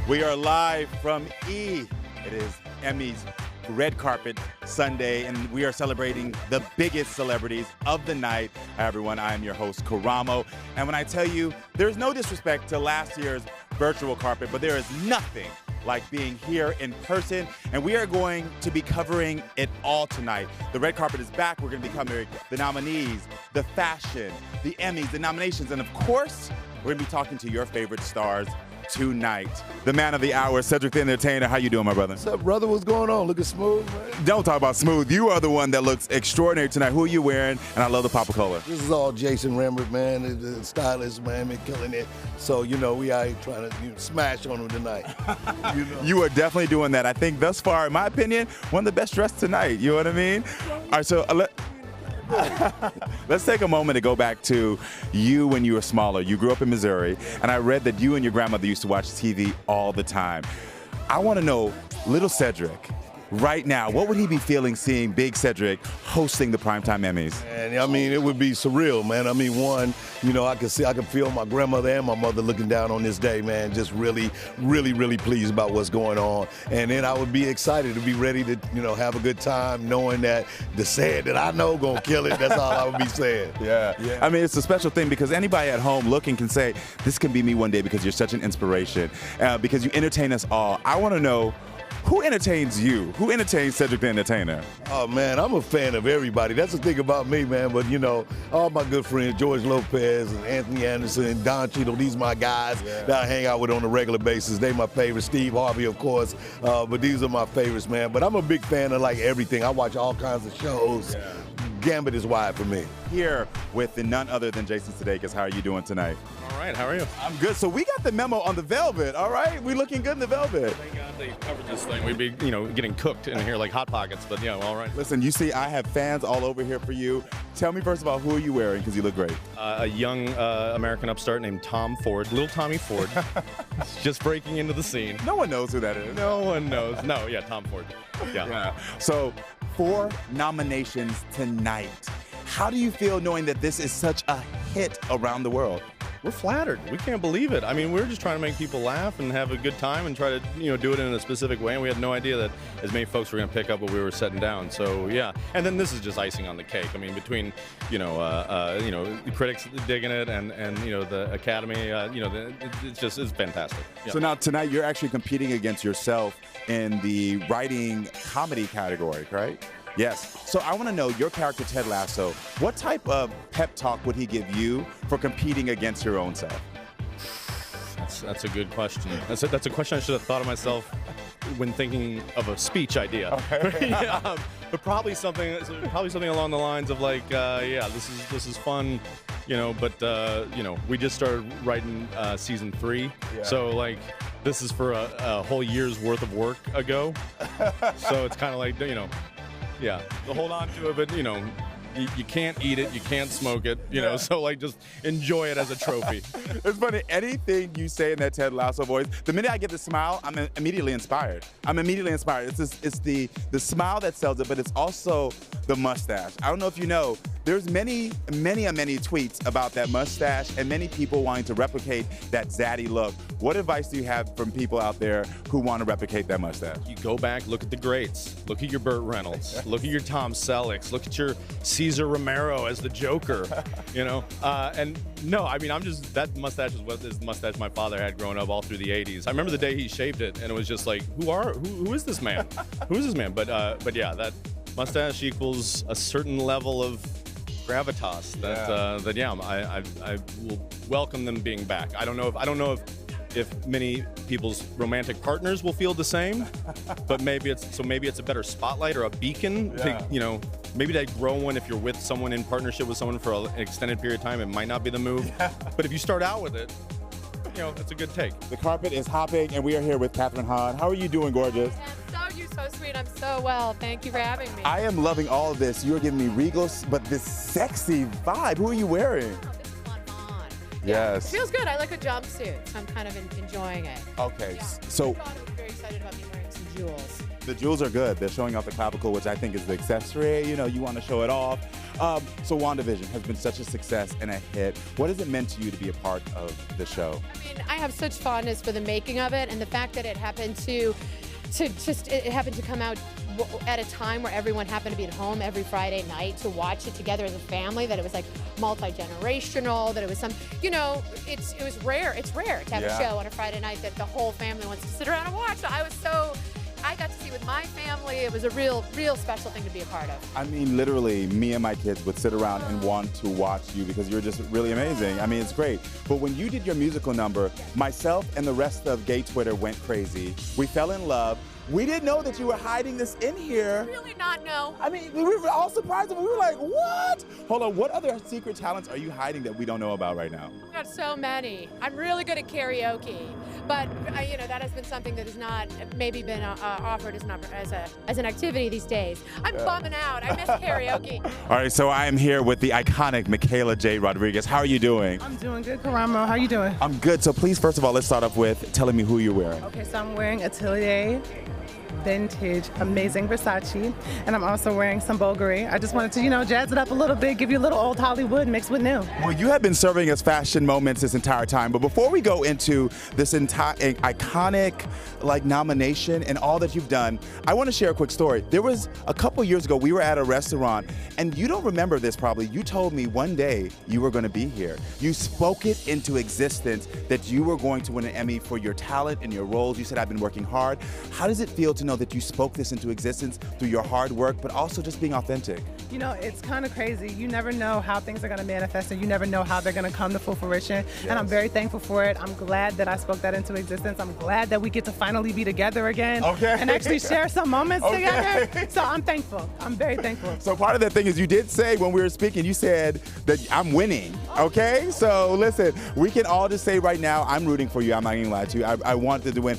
We are live from E! It is Emmys Red Carpet Sunday, and we are celebrating the biggest celebrities of the night. Hi, everyone. I am your host, Karamo. And when I tell you, there's no disrespect to last year's virtual carpet, but there is nothing like being here in person, and we are going to be covering it all tonight. The red carpet is back. We're going to be covering the nominees, the fashion, the Emmys, the nominations, and of course, we're going to be talking to your favorite stars tonight. The man of the hour, Cedric the Entertainer. How you doing, my brother? What's up, brother? What's going on? Looking smooth, man. Don't talk about smooth. You are the one that looks extraordinary tonight. Who are you wearing? And I love the pop of color. This is all Jason Rembert, man, the stylist, man, been killing it. So, we out here trying to smash on him tonight. You are definitely doing that. I think thus far, in my opinion, one of the best dressed tonight. You know what I mean? All right, so let's take a moment to go back to you when you were smaller. You grew up in Missouri, and I read that you and your grandmother used to watch TV all the time. I want to know, little Cedric, right now, what would he be feeling seeing Big Cedric hosting the Primetime Emmys? And it would be surreal, man. One, I could feel my grandmother and my mother looking down on this day, man, just really, really, really pleased about what's going on. And then I would be excited to be ready to, have a good time, knowing that the said that I know gonna kill it. That's all I would be saying. Yeah. I mean, it's a special thing because anybody at home looking can say, this can be me one day because you're such an inspiration, because you entertain us all. I want to know, who entertains you? Who entertains Cedric the Entertainer? Oh, man, I'm a fan of everybody. That's the thing about me, man. But, all my good friends, George Lopez and Anthony Anderson and Don Cheadle, these are my guys that I hang out with on a regular basis. They my favorites. Steve Harvey, of course. But these are my favorites, man. But I'm a big fan of, everything. I watch all kinds of shows. Yeah. Gambit is wide for me. Here with none other than Jason Sudeikis. How are you doing tonight? All right, how are you? I'm good. So we got the memo on the velvet, all right? We looking good in the velvet. Thank God they covered this thing. We'd be, getting cooked in here like Hot Pockets, but yeah, all right. Listen, you see, I have fans all over here for you. Tell me first of all, who are you wearing? Because you look great. A young American upstart named Tom Ford, little Tommy Ford. Just breaking into the scene. No one knows who that is. No one knows. No, yeah, Tom Ford. Yeah. So, 4 nominations tonight. How do you feel knowing that this is such a hit around the world? We're flattered. We can't believe it. I mean, we're just trying to make people laugh and have a good time and try to, do it in a specific way. And we had no idea that as many folks were going to pick up what we were setting down. So, yeah. And then this is just icing on the cake. I mean, between, the critics digging it and the Academy, it's fantastic. Yeah. So now tonight you're actually competing against yourself in the writing comedy category, right? Yes. So I want to know your character, Ted Lasso. What type of pep talk would he give you for competing against your own self? That's a good question. That's a question I should have thought of myself when thinking of a speech idea. Okay. Yeah, but probably something along the lines of this is fun, but we just started writing season 3, so this is for a whole year's worth of work ago. So it's kind of like yeah, to hold on to it, but you can't eat it, you can't smoke it, so just enjoy it as a trophy. It's funny, anything you say in that Ted Lasso voice, the minute I get the smile, I'm immediately inspired. It's the smile that sells it, but it's also the mustache. I don't know if you know, there's many tweets about that mustache and many people wanting to replicate that zaddy look. What advice do you have from people out there who want to replicate that mustache? You go back, look at the greats. Look at your Burt Reynolds. Look at your Tom Sellecks. Look at your Cesar Romero as the Joker. And no, I mean, that mustache is the mustache my father had growing up all through the 80s. I remember the day he shaved it, and it was just like, who is this man? Who is this man? But yeah, that mustache equals a certain level of gravitas I will welcome them being back. I don't know if many people's romantic partners will feel the same, but maybe it's a better spotlight or a beacon to, maybe to grow one. If you're with someone in partnership with someone for an extended period of time, it might not be the move. But if you start out with it, it's a good take. The carpet is hopping, and we are here with Katherine Moennig. How are you doing, gorgeous? You're so sweet. I'm so well. Thank you for having me. I am loving all of this. You are giving me regal, but this sexy vibe. Who are you wearing? Oh, this is fun. Yes. It feels good. I like a jumpsuit, so I'm kind of enjoying it. Okay. Yeah. So. My daughter was very excited about me wearing some jewels. The jewels are good. They're showing off the clavicle, which I think is the accessory. You want to show it off. So WandaVision has been such a success and a hit. What has it meant to you to be a part of the show? I mean, I have such fondness for the making of it, and the fact that it happened to come out at a time where everyone happened to be at home every Friday night to watch it together as a family, that it was like multi-generational, that it was it was rare. It's rare to have a show on a Friday night that the whole family wants to sit around and watch. So I got to see with my family. It was a real special thing to be a part of. I mean, literally, me and my kids would sit around and want to watch you because you're just really amazing. I mean, it's great. But when you did your musical number, myself and the rest of gay Twitter went crazy. We fell in love. We didn't know that you were hiding this in here. Really not know. I mean, we were all surprised. We were like, what? Hold on, what other secret talents are you hiding that we don't know about right now? I've got so many. I'm really good at karaoke, but that has been something that has not maybe been offered as an activity these days. I'm bumming out. I miss karaoke. All right, so I am here with the iconic Michaela J. Rodriguez. How are you doing? I'm doing good, Karamo. How are you doing? I'm good. So please, first of all, let's start off with telling me who you're wearing. Okay, so I'm wearing Atelier vintage, amazing Versace, and I'm also wearing some Bulgari. I just wanted to, jazz it up a little bit, give you a little old Hollywood mixed with new. Well, you have been serving us fashion moments this entire time, but before we go into this entire iconic nomination and all that you've done, I want to share a quick story. There was a couple years ago, we were at a restaurant, and you don't remember this probably. You told me one day you were going to be here. You spoke it into existence that you were going to win an Emmy for your talent and your roles. You said, I've been working hard. How does it feel to know that you spoke this into existence through your hard work, but also just being authentic? It's kind of crazy. You never know how things are going to manifest, and you never know how they're going to come to full fruition. Yes. And I'm very thankful for it. I'm glad that I spoke that into existence. I'm glad that we get to finally be together again and actually share some moments together. So I'm thankful. I'm very thankful. So part of that thing is you did say when we were speaking, you said that I'm winning, okay? So listen, we can all just say right now, I'm rooting for you. I'm not going to lie to you. I wanted to win.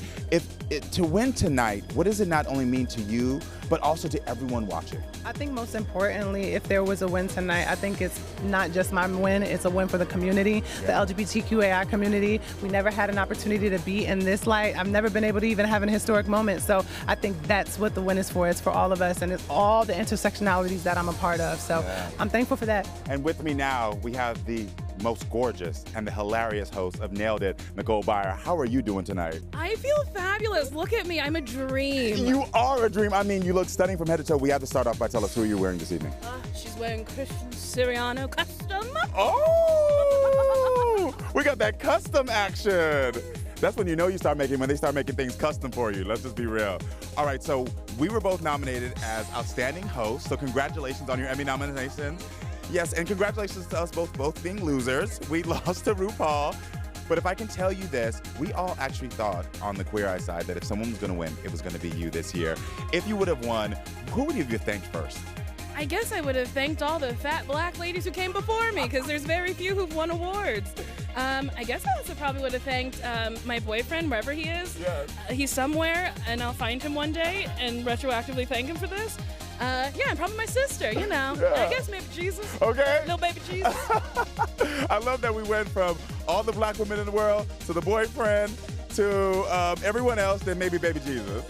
To win tonight, what does it not only mean to you, but also to everyone watching? I think most importantly, if there was a win tonight, I think it's not just my win, it's a win for the community, the LGBTQAI community. We never had an opportunity to be in this light. I've never been able to even have an historic moment. So I think that's what the win is for. It's for all of us, and it's all the intersectionalities that I'm a part of. So I'm thankful for that. And with me now, we have the most gorgeous and the hilarious host of Nailed It, Nicole Byer. How are you doing tonight? I feel fabulous. Look at me. I'm a dream. You are a dream. I mean, you look stunning from head to toe. We have to start off by telling us who you're wearing this evening. She's wearing Christian Siriano custom. Oh, we got that custom action. That's when when they start making things custom for you. Let's just be real. All right, so we were both nominated as Outstanding Hosts, so congratulations on your Emmy nominations. Yes, and congratulations to us both being losers. We lost to RuPaul. But if I can tell you this, we all actually thought on the Queer Eye side that if someone was going to win, it was going to be you this year. If you would have won, who would you have thanked first? I guess I would have thanked all the fat black ladies who came before me, because there's very few who've won awards. I guess I also probably would have thanked my boyfriend, wherever he is. Yes. He's somewhere, and I'll find him one day and retroactively thank him for this. And probably my sister, I guess maybe Jesus. Okay. Little baby Jesus. I love that we went from all the black women in the world to the boyfriend to everyone else, then maybe baby Jesus.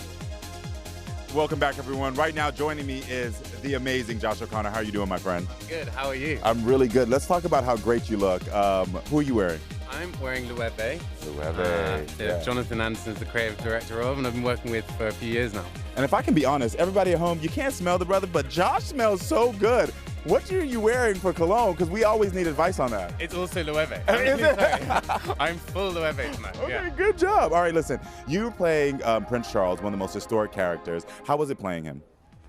Welcome back, everyone. Right now, joining me is the amazing Josh O'Connor. How are you doing, my friend? Good. How are you? I'm really good. Let's talk about how great you look. Who are you wearing? I'm wearing Loewe. Loewe. Jonathan Anderson's the creative director of, and I've been working with for a few years now. And if I can be honest, everybody at home, you can't smell the brother, but Josh smells so good. What are you wearing for cologne? Because we always need advice on that. It's also Loewe. Is it? I'm full Loewe tonight. Okay, good job. All right, listen. You were playing Prince Charles, one of the most historic characters. How was it playing him?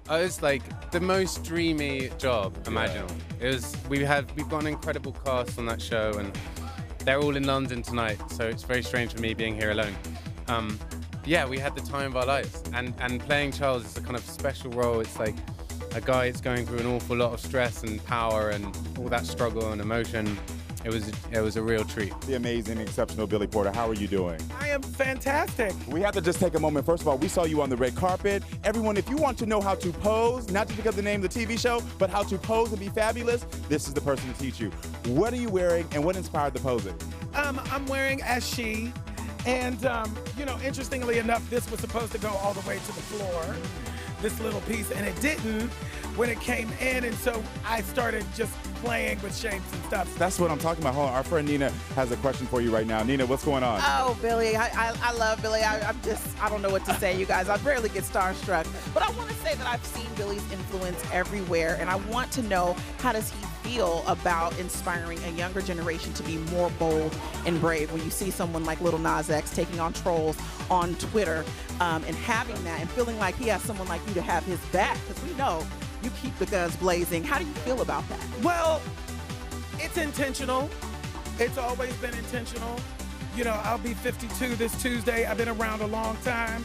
It was like the most dreamy job imaginable. It was. We've got an incredible cast on that show, and they're all in London tonight, so it's very strange for me being here alone. We had the time of our lives, and playing Charles is a kind of special role. It's like a guy that's going through an awful lot of stress and power and all that struggle and emotion. It was a real treat. The amazing, exceptional Billy Porter. How are you doing? I am fantastic. We have to just take a moment. First of all, we saw you on the red carpet. Everyone, if you want to know how to pose, not just because of the name of the TV show, but how to pose and be fabulous, this is the person to teach you. What are you wearing and what inspired the posing? I'm wearing as she. And, interestingly enough, this was supposed to go all the way to the floor. this little piece, and it didn't when it came in, and so I started just playing with shapes and stuff. That's what I'm talking about. Hold on. Our friend Nina has a question for you right now. Nina, what's going on? Oh, Billy, I love Billy. I don't know what to say, you guys. I rarely get starstruck. But I want to say that I've seen Billy's influence everywhere, and I want to know, how does he feel about inspiring a younger generation to be more bold and brave when you see someone like Lil Nas X taking on trolls on Twitter, and having that and feeling like he has someone like you to have his back, because we know you keep the guns blazing. How do you feel about that? Well, it's intentional. It's always been intentional. You know, I'll be 52 this Tuesday. I've been around a long time.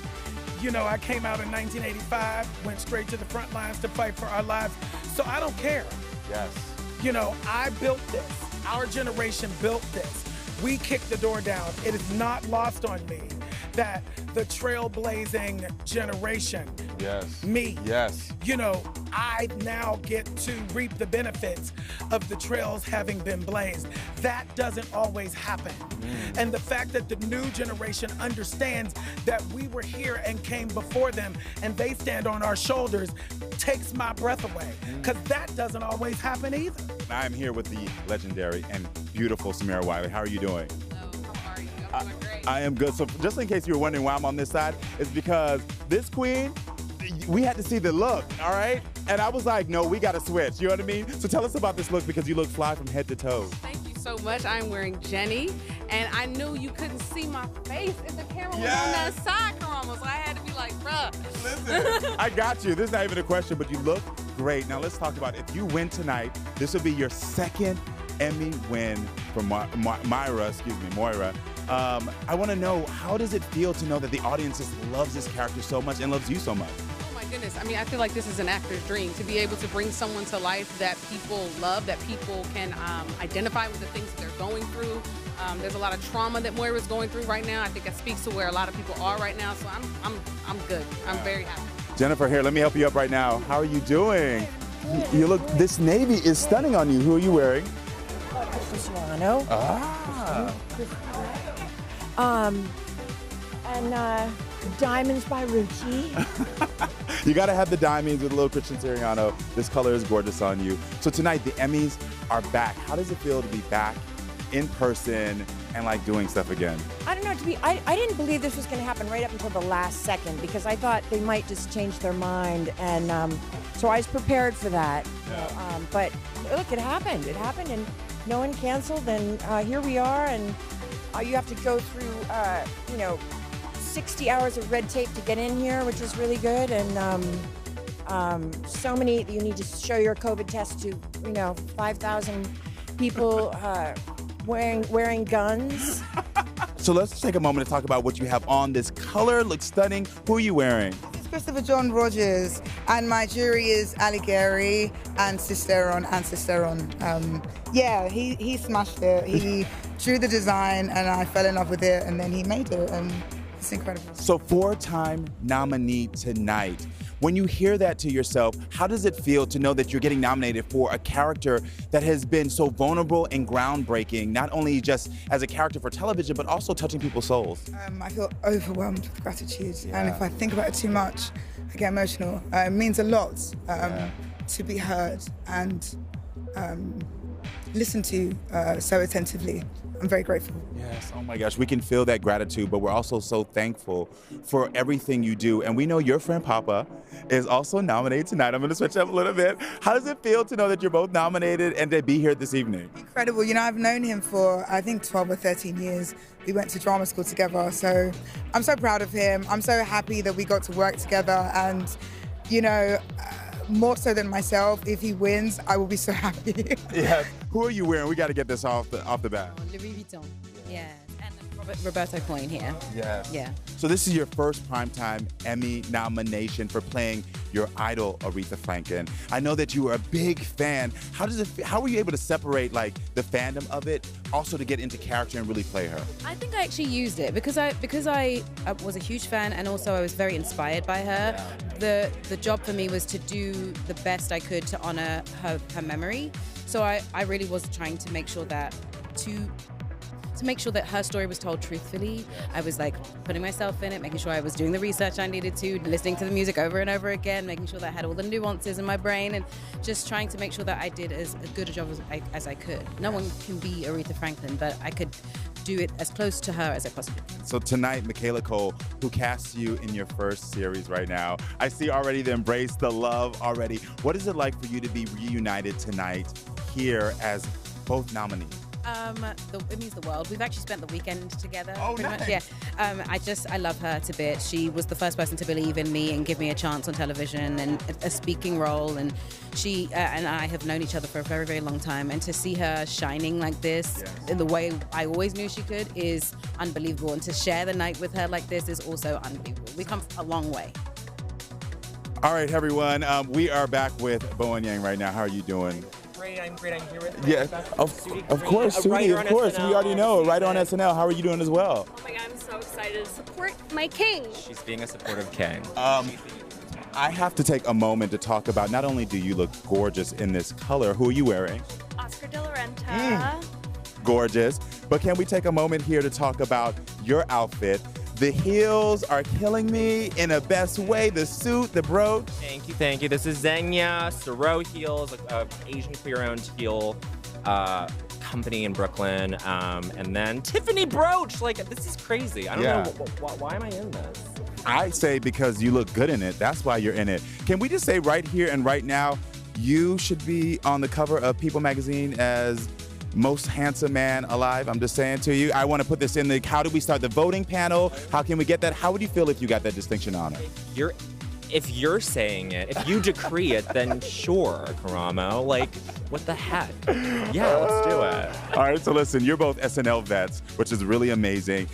You know, I came out in 1985, went straight to the front lines to fight for our lives. So I don't care. Yes. You know, I built this. Our generation built this. We kicked the door down. It is not lost on me that the trailblazing generation, Yes. me, Yes. you know, I now get to reap the benefits of the trails having been blazed. That doesn't always happen. And the fact that the new generation understands that we were here and came before them and they stand on our shoulders takes my breath away, because that doesn't always happen either. I'm here with the legendary and beautiful Samira Wiley. How are you doing? Hello, how are you? I'm doing great. I am good. So just in case you were wondering why I'm on this side, it's because this queen, we had to see the look, all right? And I was like, no, we got to switch. You know what I mean? So tell us about this look, because you look fly from head to toe. Thank you so much. I'm wearing Jenny, and I knew you couldn't see my face if the camera was on that side, Karamo, so I had to be like, bruh. Listen, I got you. This is not even a question, but you look great. Now let's talk about it. If you win tonight, this will be your second Emmy win for Moira. I want to know, how does it feel to know that the audience just loves this character so much and loves you so much? Oh my goodness. I mean, I feel like this is an actor's dream, to be able to bring someone to life that people love, that people can identify with the things that they're going through. There's a lot of trauma that Moira's going through right now. I think that speaks to where a lot of people are right now, so I'm good. I'm very happy. Jennifer, here, let me help you up right now. How are you doing? You look, this navy is stunning on you. Who are you wearing? Cristiano. Ah. And diamonds by Richie. You gotta have the diamonds with a little Christian Siriano. This color is gorgeous on you. So tonight, the Emmys are back. How does it feel to be back in person and like doing stuff again? I don't know, I didn't believe this was gonna happen right up until the last second, because I thought they might just change their mind, and so I was prepared for that. Yeah. But look, it happened, and no one canceled, and here we are, and you have to go through, 60 hours of red tape to get in here, which is really good, and so many, you need to show your COVID test to, 5,000 people wearing guns. So let's take a moment to talk about what you have on. This color looks stunning. Who are you wearing? It's Christopher John Rogers, and my jury is Alighieri and Cisteron and Cisteron. Yeah, he smashed it. He drew the design, and I fell in love with it, and then he made it, and it's incredible. So 4-time nominee tonight. When you hear that to yourself, how does it feel to know that you're getting nominated for a character that has been so vulnerable and groundbreaking, not only just as a character for television, but also touching people's souls? I feel overwhelmed with gratitude, and if I think about it too much, I get emotional. It means a lot to be heard and listened to so attentively. I'm very grateful. Yes, oh my gosh, we can feel that gratitude, but we're also so thankful for everything you do. And we know your friend Papa is also nominated tonight. I'm gonna switch up a little bit. How does it feel to know that you're both nominated and to be here this evening? Incredible. I've known him for, I think, 12 or 13 years. We went to drama school together, so I'm so proud of him. I'm so happy that we got to work together, and, more so than myself, if he wins, I will be so happy. Yeah. Who are you wearing? We got to get this off the bat. Louis Vuitton. Yeah. And Roberto Coin here. Yes. Yeah. So this is your first primetime Emmy nomination for playing your idol, Aretha Franklin. I know that you were a big fan. How were you able to separate the fandom of it, also to get into character and really play her? I think I actually used it because I was a huge fan, and also I was very inspired by her. Yeah. The job for me was to do the best I could to honor her memory. So I really was trying to make sure that to make sure that her story was told truthfully. I was like putting myself in it, making sure I was doing the research I needed to, listening to the music over and over again, making sure that I had all the nuances in my brain, and just trying to make sure that I did as good a job as I could. No one can be Aretha Franklin, but I could do it as close to her as I possibly can. So tonight, Michaela Cole, who casts you in your first series right now, I see already the embrace, the love already. What is it like for you to be reunited tonight here as both nominees? It means the world. We've actually spent the weekend together. Oh, pretty nice. much. Yeah. I love her to bits. She was the first person to believe in me and give me a chance on television and a speaking role. And she and I have known each other for a very, very long time. And to see her shining like this, in the way I always knew she could, is unbelievable. And to share the night with her like this is also unbelievable. We come a long way. All right, everyone. We are back with Bowen Yang right now. How are you doing? I'm great. I'm here with Of course, Sudie, of course. We already know. Right on SNL. How are you doing as well? Oh my God, I'm so excited to support my king. She's being a supportive king. I have to take a moment to talk about, not only do you look gorgeous in this color, who are you wearing? Oscar de la Renta. Gorgeous. But can we take a moment here to talk about your outfit? The heels are killing me in a best way. The suit, the brooch. Thank you. This is Xenia Soro Heels, a Asian queer-owned heel company in Brooklyn. And then Tiffany brooch. Like, this is crazy. I don't know. Why am I in this? I say because you look good in it. That's why you're in it. Can we just say right here and right now, you should be on the cover of People magazine as most handsome man alive. I'm just saying to you. I want to put this in the, how do we start the voting panel? How can we get that? How would you feel if you got that distinction honor? If you're saying it, if you decree it, then sure, Karamo. Like, what the heck? Yeah, let's do it. All right, so listen, you're both SNL vets, which is really amazing.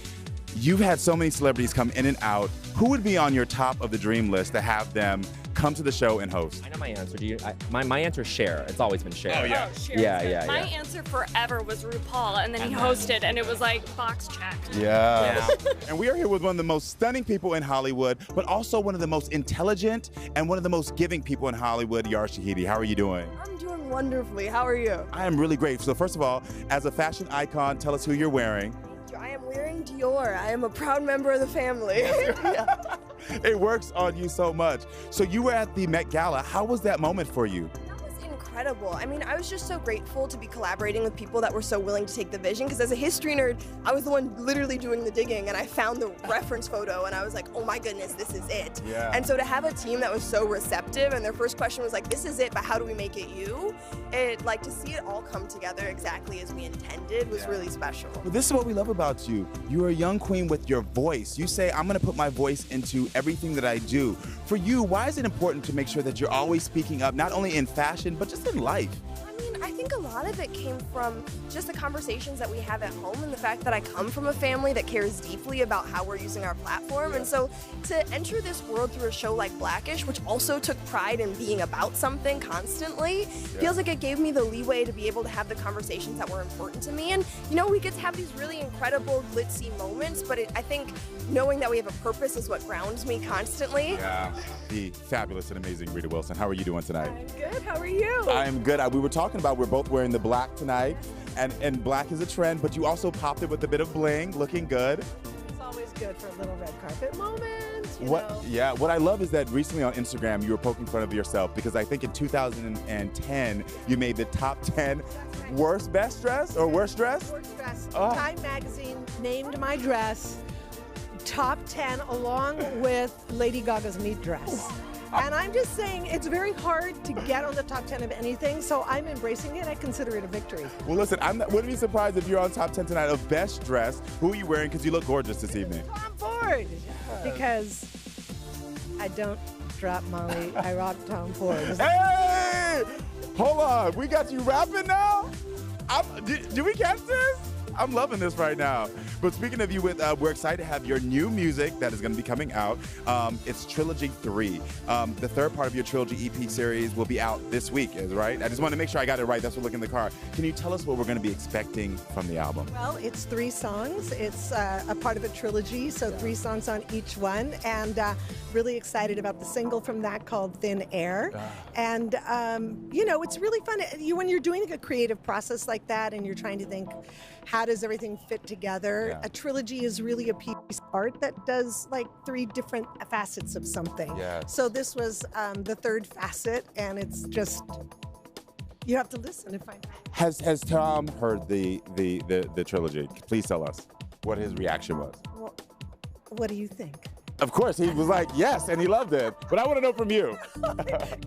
You've had so many celebrities come in and out. Who would be on your top of the dream list to have them come to the show and host? I know my answer. My answer is Cher. It's always been Cher. Oh, yeah. Cher. Yeah. My answer forever was RuPaul, and then he hosted, and it was like box checked. Yeah. And we are here with one of the most stunning people in Hollywood, but also one of the most intelligent and one of the most giving people in Hollywood, Yara Shahidi. How are you doing? I'm doing wonderfully. How are you? I am really great. So first of all, as a fashion icon, tell us who you're wearing. I am wearing Dior. I am a proud member of the family. It works on you so much. So you were at the Met Gala. How was that moment for you? Incredible. I mean, I was just so grateful to be collaborating with people that were so willing to take the vision, because as a history nerd, I was the one literally doing the digging, and I found the reference photo, and I was like, oh my goodness, this is it. Yeah. And so to have a team that was so receptive, and their first question was like, this is it, but how do we make it you? Like, to see it all come together exactly as we intended was really special. Well, this is what we love about you. You're a young queen with your voice. You say, I'm going to put my voice into everything that I do. For you, why is it important to make sure that you're always speaking up, not only in fashion, but just in life? I think a lot of it came from just the conversations that we have at home, and the fact that I come from a family that cares deeply about how we're using our platform. And so to enter this world through a show like Blackish, which also took pride in being about something constantly, feels like it gave me the leeway to be able to have the conversations that were important to me. And, you know, we get to have these really incredible glitzy moments, but I think knowing that we have a purpose is what grounds me constantly. Yeah. The fabulous and amazing Rita Wilson. How are you doing tonight? I'm good. How are you? I'm good. We were talking about we're both wearing the black tonight, and black is a trend, but you also popped it with a bit of bling, looking good. It's always good for a little red carpet moment. Yeah, what I love is that recently on Instagram you were poking fun of yourself, because I think in 2010 you made the top 10 worst best dress or worst dress. Worst dress. Oh. Time magazine named my dress top 10 along with Lady Gaga's meat dress. And I'm just saying, it's very hard to get on the top 10 of anything, so I'm embracing it. I consider it a victory. Well, listen, I wouldn't be surprised if you're on top 10 tonight of best dress. Who are you wearing? Because you look gorgeous this evening. Tom Ford, because I don't drop Molly, I rock Tom Ford. Hey! Hold on, we got you rapping now? Do we catch this? I'm loving this right now. But speaking of you, we're excited to have your new music that is going to be coming out. It's Trilogy 3. The third part of your Trilogy EP series will be out this week, right? I just want to make sure I got it right. That's what look in the car. Can you tell us what we're going to be expecting from the album? Well, it's 3 songs. It's a part of a trilogy, so 3 songs on each one. And really excited about the single from that called Thin Air. And, you know, it's really fun. When you're doing a creative process like that and you're trying to think, how does everything fit together? Yeah. A trilogy is really a piece of art that does like 3 different facets of something. Yes. So this was the 3rd facet, and it's just, you have to listen to find out. Has Tom heard the trilogy? Please tell us what his reaction was. Well, what do you think? Of course, he was like, yes, and he loved it. But I want to know from you.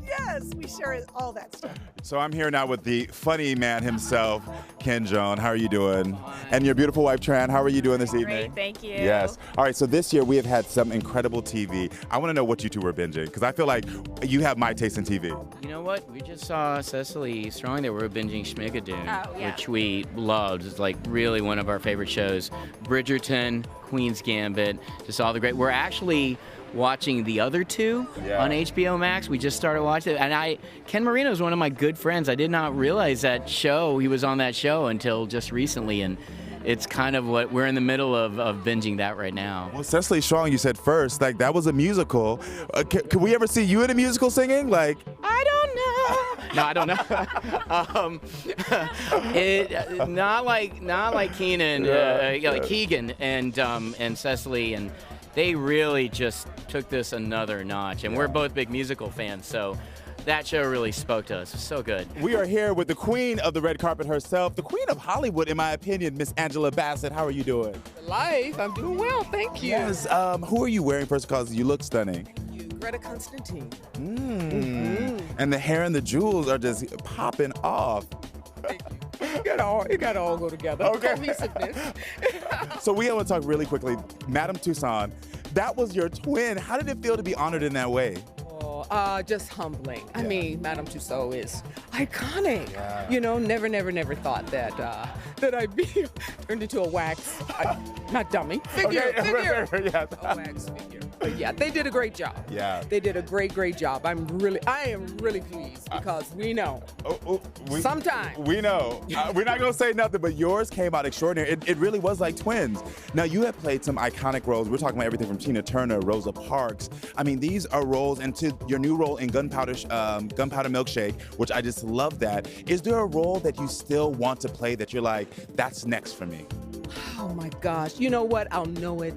Yes, we share all that stuff. So I'm here now with the funny man himself, Ken Jeong. How are you doing? And your beautiful wife, Tran, how are you doing this evening? Great, thank you. Yes. All right, so this year we have had some incredible TV. I want to know what you two were binging, because I feel like you have my taste in TV. You know what? We just saw Cecily Strong that we were binging Schmigadoon, Oh, yeah. which we loved. It's like really one of our favorite shows. Bridgerton, Queen's Gambit, just all the great. We're actually watching the other 2 on HBO Max. We just started watching it. And Ken Marino is one of my good friends. I did not realize that show, he was on that show until just recently. And it's kind of what we're in the middle of binging that right now. Well, Cecily Strong, you said first, like that was a musical. Could we ever see you in a musical singing? Like, I don't know. No, I don't know. Not like Keenan, like Keegan and Cecily, and they really just took this another notch. And we're both big musical fans, so that show really spoke to us. It's so good. we are here with the queen of the red carpet herself, the queen of Hollywood, in my opinion, Miss Angela Bassett. How are you doing? Life, I'm doing well, thank you. Yes. Who are you wearing first? Because you look stunning. Greta Constantine. And the hair and the jewels are just popping off. It got to all go together. Okay. Cohesiveness. So we want to talk really quickly. Madame Tussauds, that was your twin. How did it feel to be honored in that way? Just humbling. I mean, Madame Tussauds is iconic. You know, never thought that I'd be turned into a wax, not dummy, figure. Yes. A wax figure. But yeah, they did a great job. Yeah. They did a great job. I am really pleased because we know. Sometimes. We know. We're not going to say nothing, but yours came out extraordinary. It really was like twins. Now, you have played some iconic roles. We're talking about everything from Tina Turner, Rosa Parks. I mean, these are roles, and to your new role in Gunpowder Milkshake, which I just love that. Is there a role that you still want to play that you're like, that's next for me? Oh my gosh. You know what? I'll know it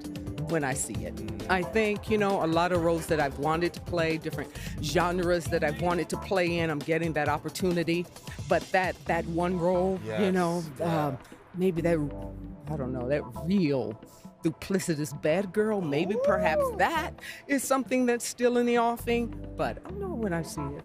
when I see it. I think, you know, a lot of roles that I've wanted to play, different genres that I've wanted to play in, I'm getting that opportunity. But that one role, you know, maybe that, I don't know, that real duplicitous bad girl, maybe perhaps that is something that's still in the offing, but I'll know when I see it.